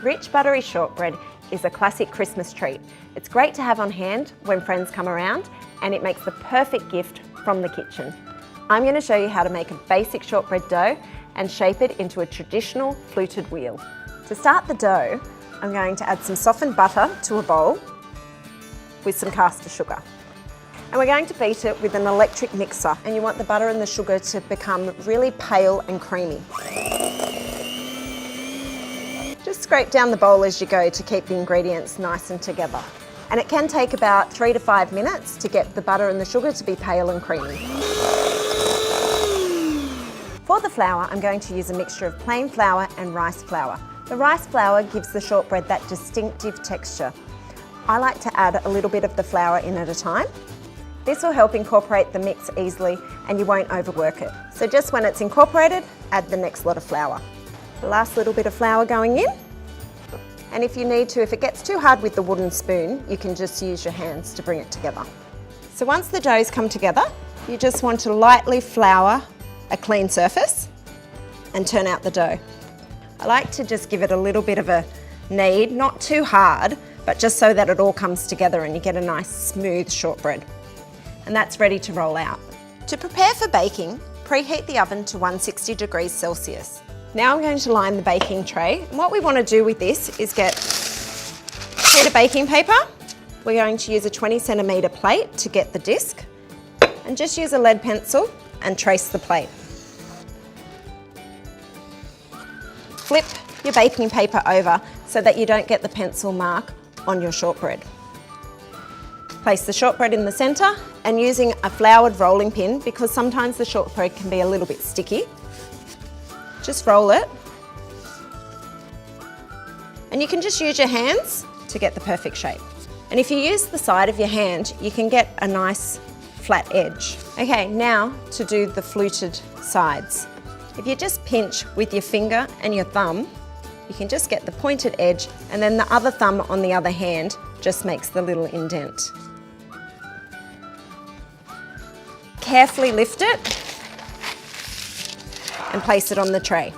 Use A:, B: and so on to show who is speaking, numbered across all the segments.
A: Rich buttery shortbread is a classic Christmas treat. It's great to have on hand when friends come around, and it makes the perfect gift from the kitchen. I'm going to show you how to make a basic shortbread dough and shape it into a traditional fluted wheel. To start the dough, I'm going to add some softened butter to a bowl with some caster sugar. And we're going to beat it with an electric mixer, and you want the butter and the sugar to become really pale and creamy. Just scrape down the bowl as you go to keep the ingredients nice and together. And it can take about 3 to 5 minutes to get the butter and the sugar to be pale and creamy. For the flour, I'm going to use a mixture of plain flour and rice flour. The rice flour gives the shortbread that distinctive texture. I like to add a little bit of the flour in at a time. This will help incorporate the mix easily and you won't overwork it. So just when it's incorporated, add the next lot of flour. The last little bit of flour going in. And if you need to, if it gets too hard with the wooden spoon, you can just use your hands to bring it together. So once the dough's come together, you just want to lightly flour a clean surface and turn out the dough. I like to just give it a little bit of a knead, not too hard, but just so that it all comes together and you get a nice smooth shortbread. And that's ready to roll out. To prepare for baking, preheat the oven to 160 degrees Celsius. Now I'm going to line the baking tray. And what we want to do with this is get a sheet of baking paper. We're going to use a 20cm plate to get the disc, and just use a lead pencil and trace the plate. Flip your baking paper over so that you don't get the pencil mark on your shortbread. Place the shortbread in the centre, and using a floured rolling pin, because sometimes the shortbread can be a little bit sticky, just roll it. And you can just use your hands to get the perfect shape. And if you use the side of your hand, you can get a nice flat edge. Okay, now to do the fluted sides. If you just pinch with your finger and your thumb, you can just get the pointed edge, and then the other thumb on the other hand just makes the little indent. Carefully lift it and place it on the tray.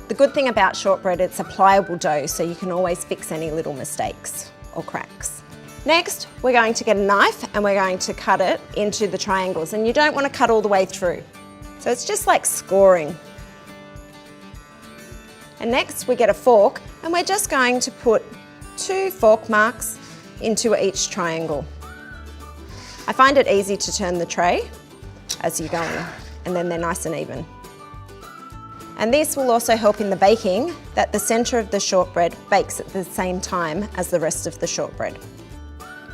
A: The good thing about shortbread, it's a pliable dough, so you can always fix any little mistakes or cracks. Next, we're going to get a knife and we're going to cut it into the triangles, and you don't want to cut all the way through. So it's just like scoring. And next we get a fork, and we're just going to put 2 fork marks into each triangle. I find it easy to turn the tray as you're going, and then they're nice and even. And this will also help in the baking, that the centre of the shortbread bakes at the same time as the rest of the shortbread.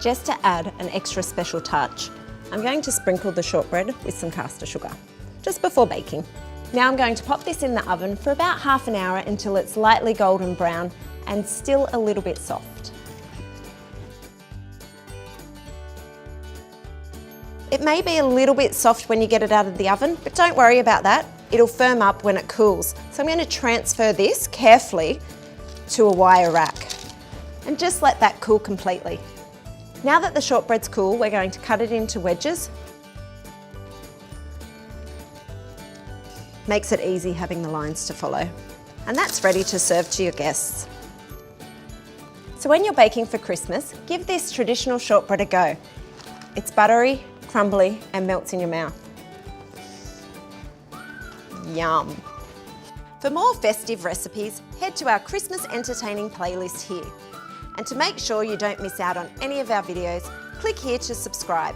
A: Just to add an extra special touch, I'm going to sprinkle the shortbread with some caster sugar, just before baking. Now I'm going to pop this in the oven for about half an hour until it's lightly golden brown and still a little bit soft. It may be a little bit soft when you get it out of the oven, but don't worry about that. It'll firm up when it cools. So I'm going to transfer this carefully to a wire rack and just let that cool completely. Now that the shortbread's cool, we're going to cut it into wedges. Makes it easy having the lines to follow. And that's ready to serve to your guests. So when you're baking for Christmas, give this traditional shortbread a go. It's buttery, crumbly, and melts in your mouth. Yum. For more festive recipes, head to our Christmas entertaining playlist here. And to make sure you don't miss out on any of our videos, click here to subscribe.